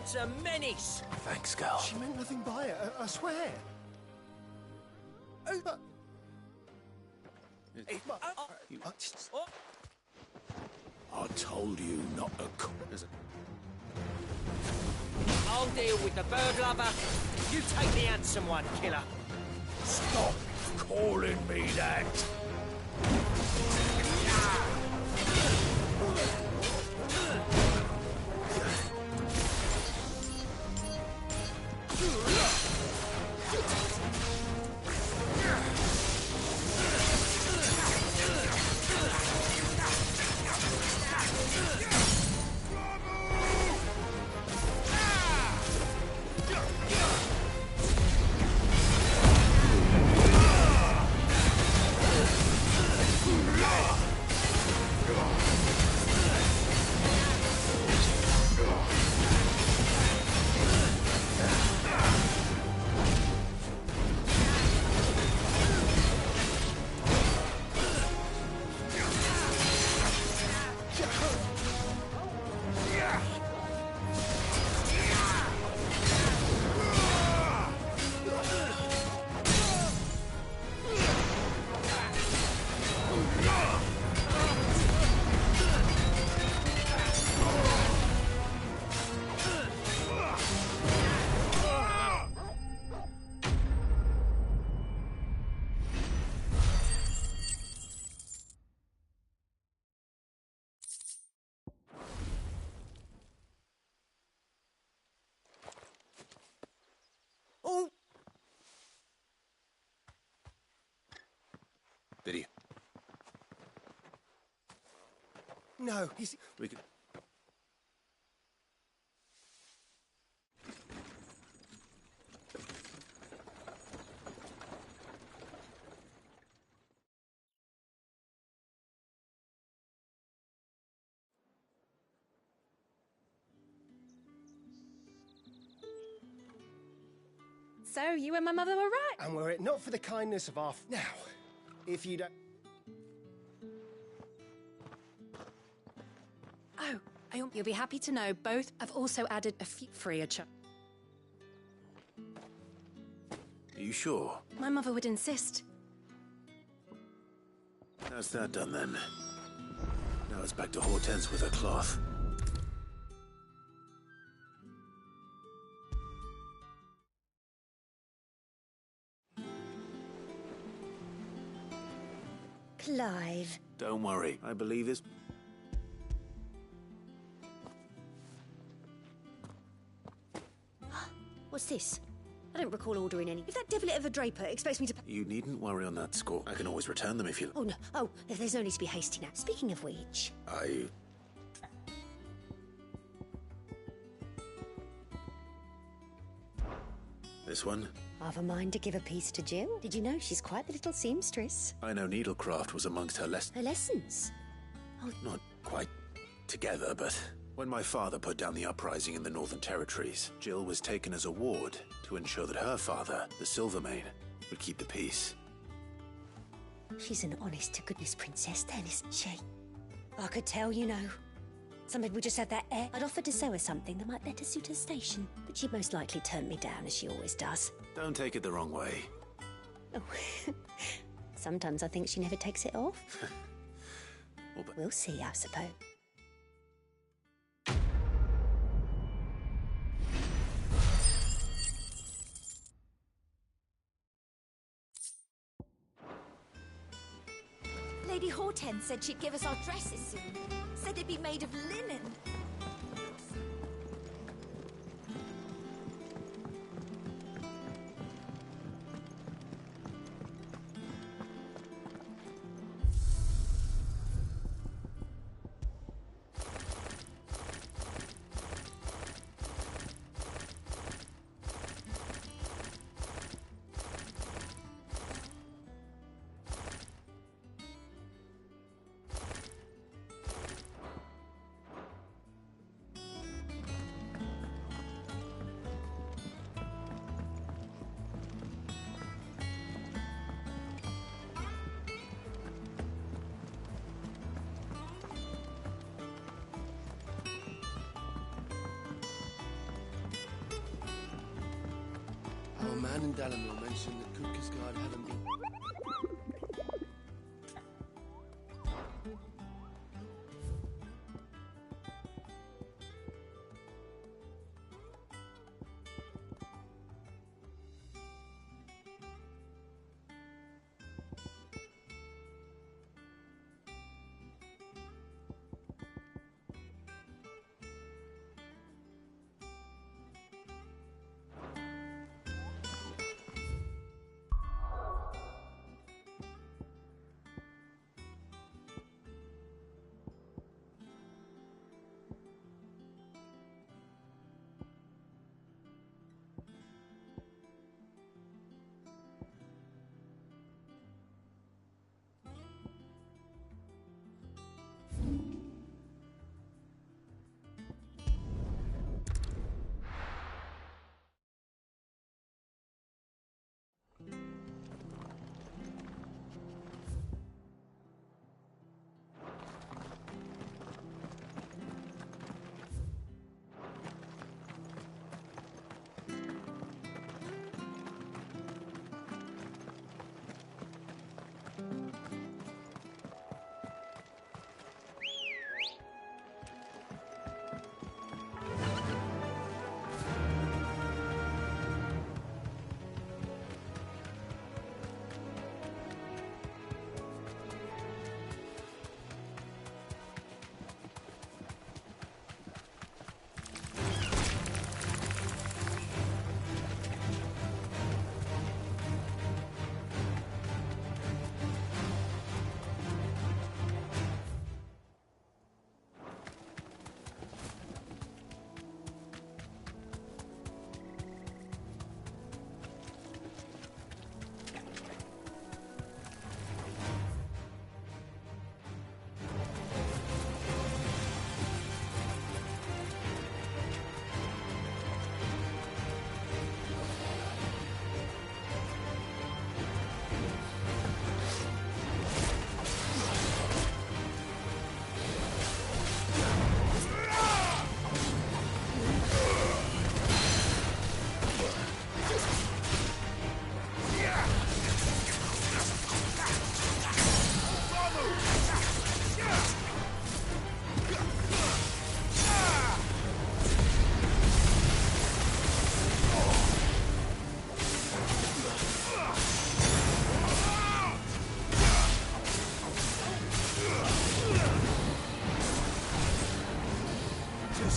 word's a menace. Thanks, girl. She meant nothing by it, I swear. I told you not to call. I'll deal with the bird lover. You take the handsome one, killer. Stop calling me that. Did he? No, he's... We could... So, you and my mother were right. And were it not for the kindness of our... Now, if you don't... Oh, you'll be happy to know both have also added a few free of charge. Are you sure? My mother would insist. How's that done then? Now it's back to Hortense with her cloth. Clive. Don't worry, I believe this. What's this? I don't recall ordering any. If that devilet of a draper expects me to... You needn't worry on that score. I can always return them if you... Oh, no. Oh, there's no need to be hasty now. Speaking of which... This one? I've a mind to give a piece to Jill. Did you know she's quite the little seamstress? I know needlecraft was amongst her Her lessons? Oh, not quite together, but when my father put down the uprising in the Northern Territories, Jill was taken as a ward to ensure that her father, the Silvermane, would keep the peace. she's an honest-to-goodness princess then, isn't she? I could tell, you know. Some people just have that air. I'd offered to sew her something that might better suit her station, but she'd most likely turn me down, as she always does. Don't take it the wrong way. Oh, sometimes I think she never takes it off. Well, but We'll see, I suppose. Lady Hortense said she'd give us our dresses soon. Said they'd be made of linen. man in Dalamil mentioned that Kutka's hadn't been...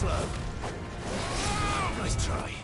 slow. Nice try.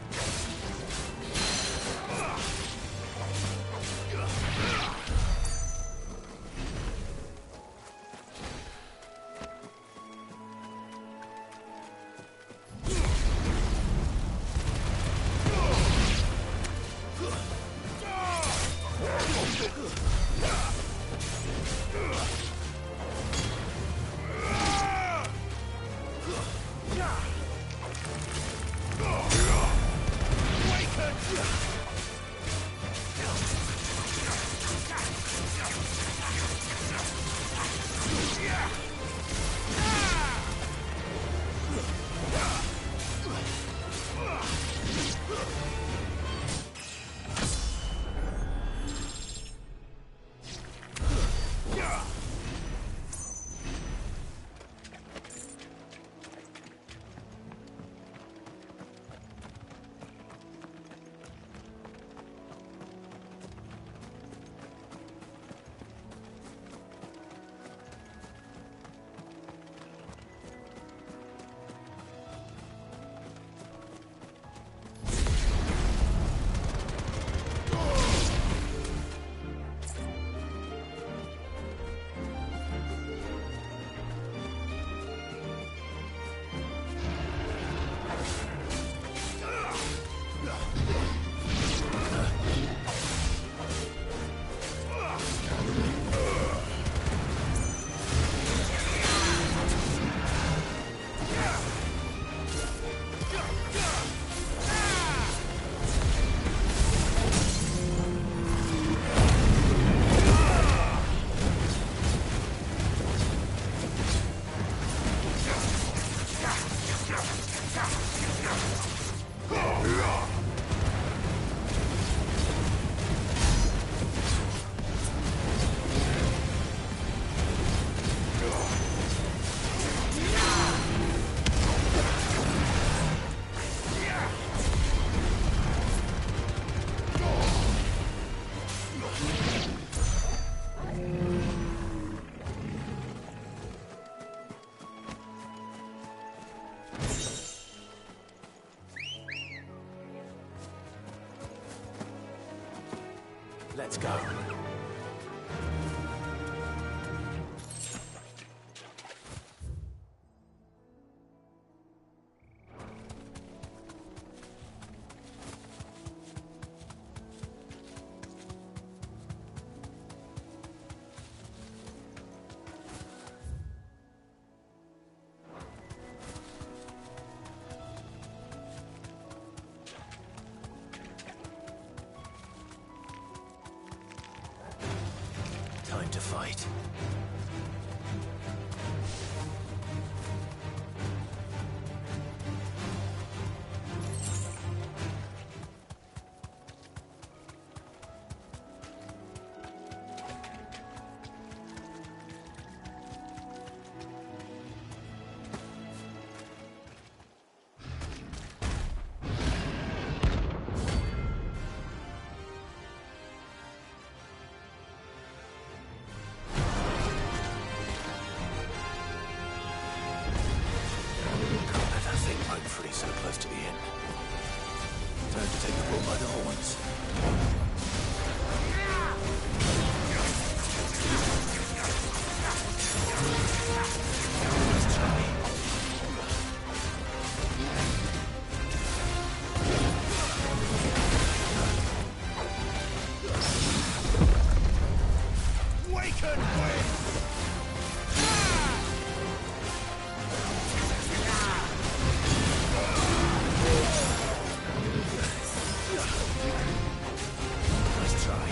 Let's go. Time to fight. Free so close to the end. Time to take the bull by the horns. Let's try. Waken, win! Nice try.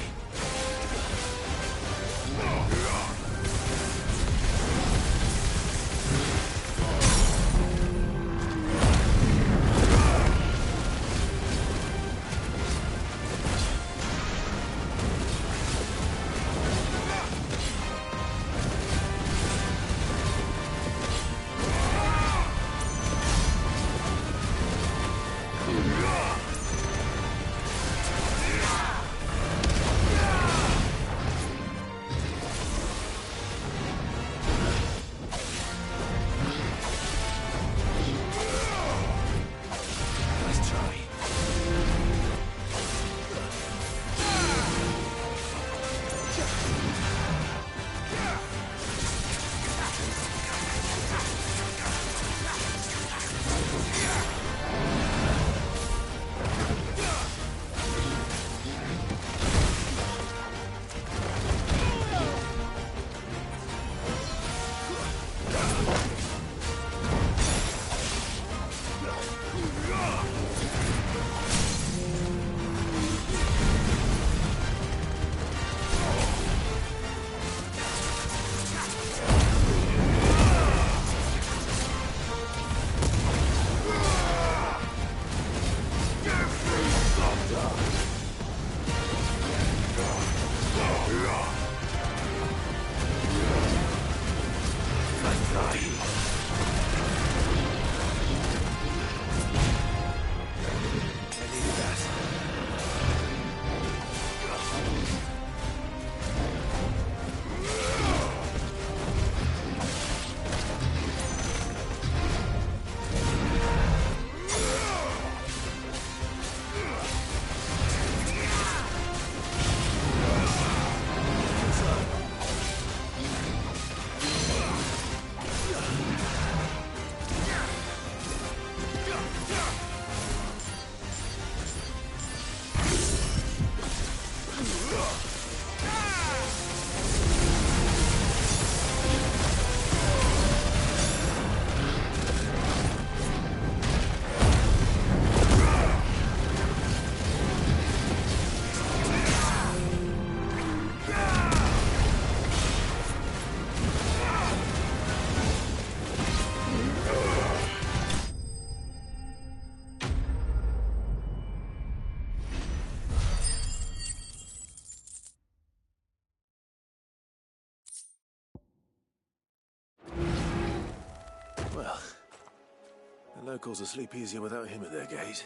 Well, the locals will sleep easier without him at their gate.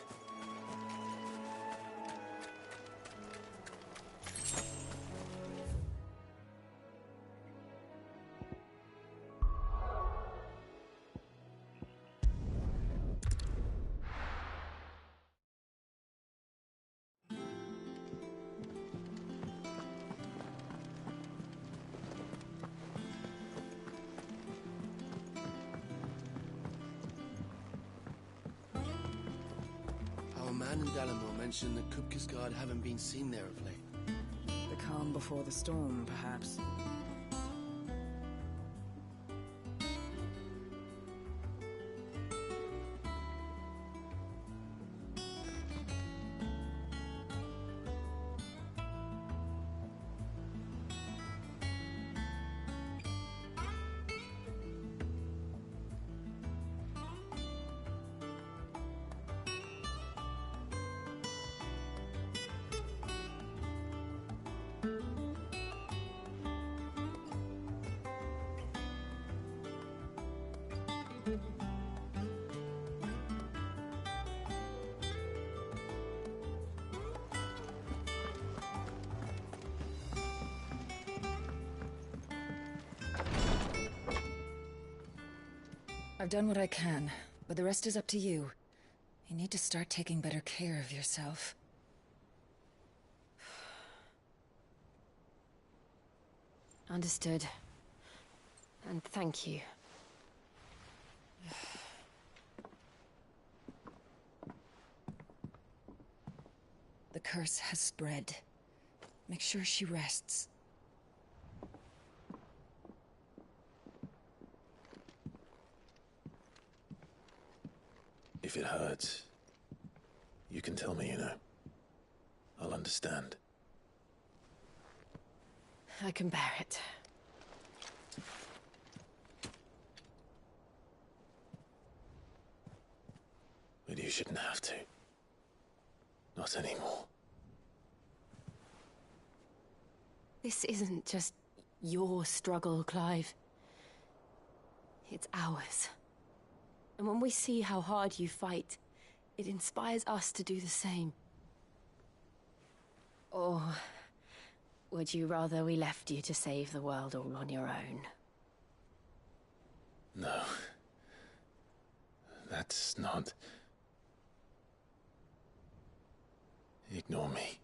Baron Dallimore mentioned that Kupka's guard haven't been seen there of late. The calm before the storm, perhaps. I've done what I can, but the rest is up to you. You need to start taking better care of yourself. Understood. And thank you. The curse has spread. Make sure she rests. If it hurts, you can tell me, you know. I'll understand. I can bear it. But you shouldn't have to. Not anymore. This isn't just your struggle, Clive. It's ours. And when we see how hard you fight, it inspires us to do the same. Or would you rather we left you to save the world all on your own? No. That's not... Ignore me.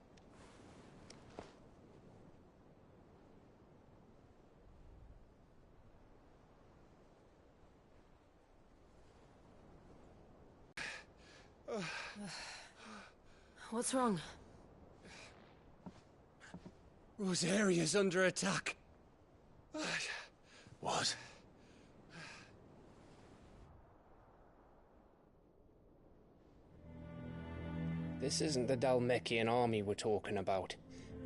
What's wrong? Rosaria's under attack. What? This isn't the Dalmekian army we're talking about.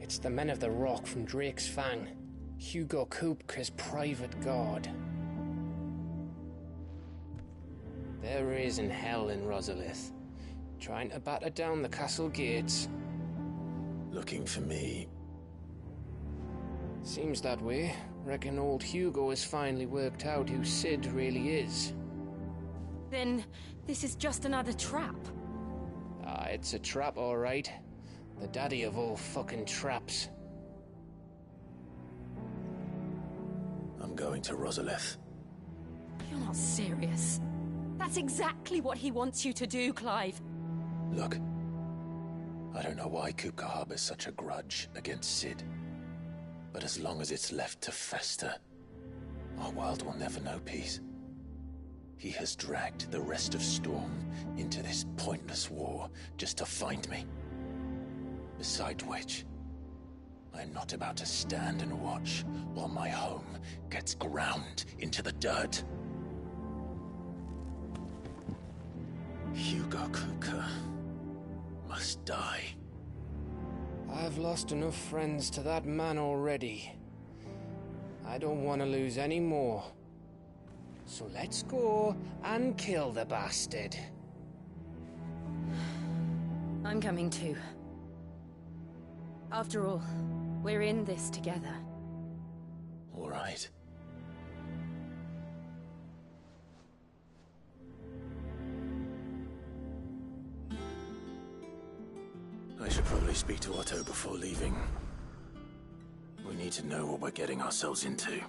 It's the men of the Rock from Drake's Fang. Hugo Kupka's private guard. They're raising hell in Rosalith, trying to batter down the castle gates. Looking for me? Seems that way. Reckon old Hugo has finally worked out who Sid really is. Then this is just another trap. Ah, it's a trap, all right. The daddy of all fucking traps. I'm going to Rosalith. You're not serious. That's exactly what he wants you to do, Clive. Look, I don't know why Kupka harbors such a grudge against Sid. But as long as it's left to fester, our world will never know peace. He has dragged the rest of Storm into this pointless war just to find me. Besides which, I'm not about to stand and watch while my home gets ground into the dirt. Hugo Kupka must die. I've lost enough friends to that man already. I don't want to lose any more. So let's go and kill the bastard. I'm coming too. After all, we're in this together. All right. I should probably speak to Otto before leaving. We need to know what we're getting ourselves into.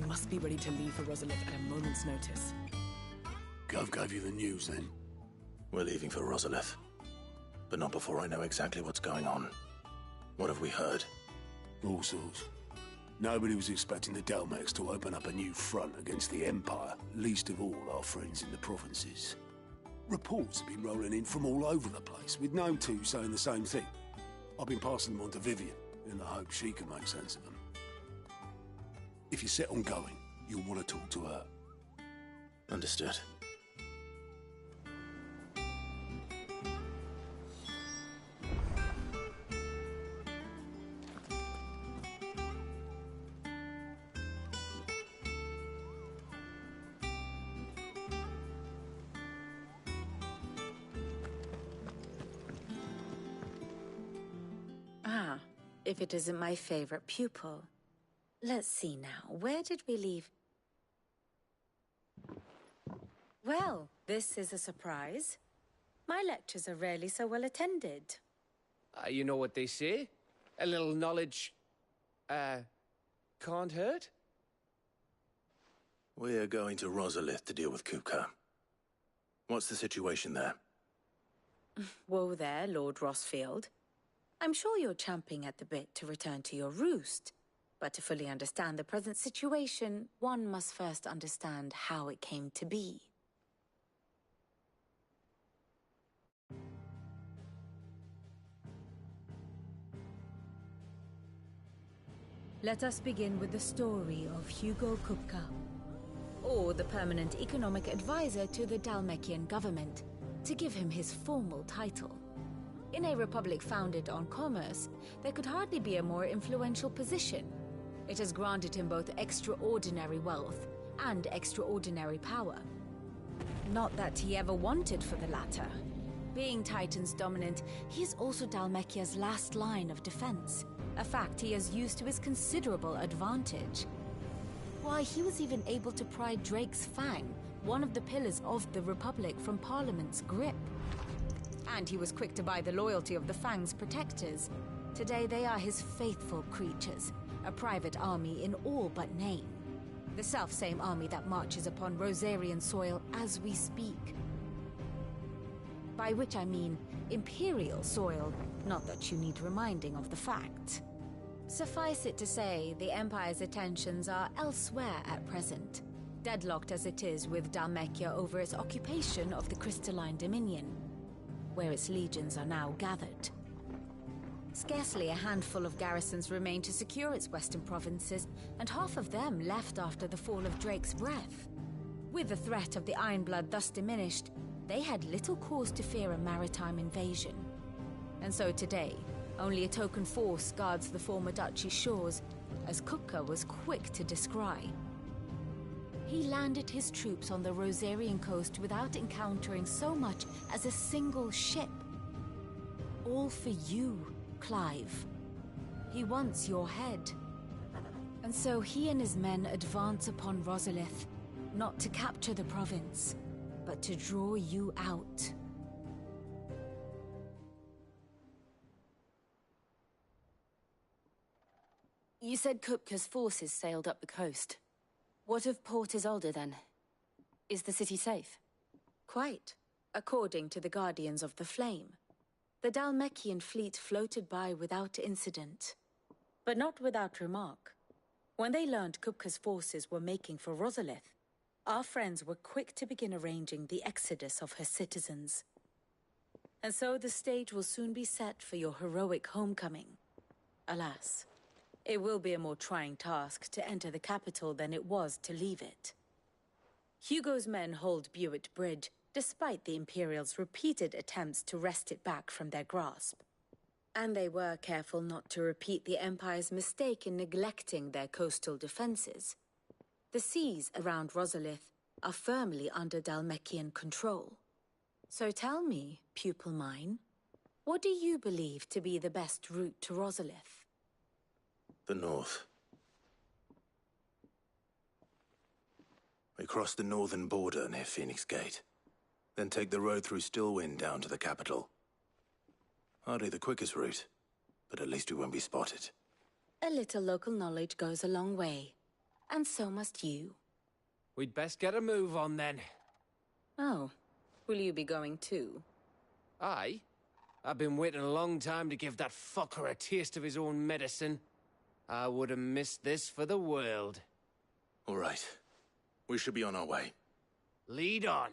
must be ready to leave for Rosalith at a moment's notice. Gov gave you the news, then? We're leaving for Rosalith. But not before I know exactly what's going on. What have we heard? All sorts. Nobody was expecting the Dalmex to open up a new front against the Empire, least of all our friends in the provinces. Reports have been rolling in from all over the place, with no two saying the same thing. I've been passing them on to Vivian, in the hope she can make sense of them. If you're set on going, you'll want to talk to her. Understood. Ah, if it isn't my favorite pupil. Let's see now, where did we leave? Well, this is a surprise. My lectures are rarely so well attended. You know what they say? A little knowledge, can't hurt? We're going to Rosalith to deal with Kupka. What's the situation there? Whoa there, Lord Rossfield. I'm sure you're champing at the bit to return to your roost. But to fully understand the present situation, one must first understand how it came to be. Let us begin with the story of Hugo Kupka, or the permanent economic advisor to the Dalmekian government, to give him his formal title. In a republic founded on commerce, there could hardly be a more influential position. It has granted him both extraordinary wealth and extraordinary power. Not that he ever wanted for the latter. Being Titan's dominant, he is also Dalmekia's last line of defense, a fact he has used to his considerable advantage. Why, he was even able to pry Drake's Fang, one of the pillars of the Republic, from Parliament's grip. And he was quick to buy the loyalty of the Fang's protectors. Today they are his faithful creatures, a private army in all but name. The self-same army that marches upon Rosarian soil as we speak. By which I mean Imperial soil, not that you need reminding of the fact. Suffice it to say, the Empire's attentions are elsewhere at present, deadlocked as it is with Dalmekia over its occupation of the Crystalline Dominion, where its legions are now gathered. Scarcely a handful of garrisons remain to secure its western provinces, and half of them left after the fall of Drake's Breath. With the threat of the Ironblood thus diminished, they had little cause to fear a maritime invasion. And so today, only a token force guards the former duchy's shores, as Kupka was quick to descry. He landed his troops on the Rosarian coast without encountering so much as a single ship. All for you, Clive. He wants your head. And so he and his men advance upon Rosalith, not to capture the province, but to draw you out. You said Kupka's forces sailed up the coast. What of Port Isolde, then? Is the city safe? Quite, according to the Guardians of the Flame. The Dalmekian fleet floated by without incident. But not without remark. When they learned Kupka's forces were making for Rosalith, our friends were quick to begin arranging the exodus of her citizens. And so the stage will soon be set for your heroic homecoming. Alas, it will be a more trying task to enter the capital than it was to leave it. Hugo's men hold Buet Bridge, despite the Imperials' repeated attempts to wrest it back from their grasp. And they were careful not to repeat the Empire's mistake in neglecting their coastal defenses. The seas around Rosalith are firmly under Dalmekian control. So tell me, pupil mine, what do you believe to be the best route to Rosalith? The north. We cross the northern border near Phoenix Gate, then take the road through Stillwind down to the capital. Hardly the quickest route, but at least we won't be spotted. A little local knowledge goes a long way. and so must you. We'd best get a move on then. Oh, will you be going too? Aye. I've been waiting a long time to give that fucker a taste of his own medicine. I would have missed this for the world. All right. We should be on our way. Lead on.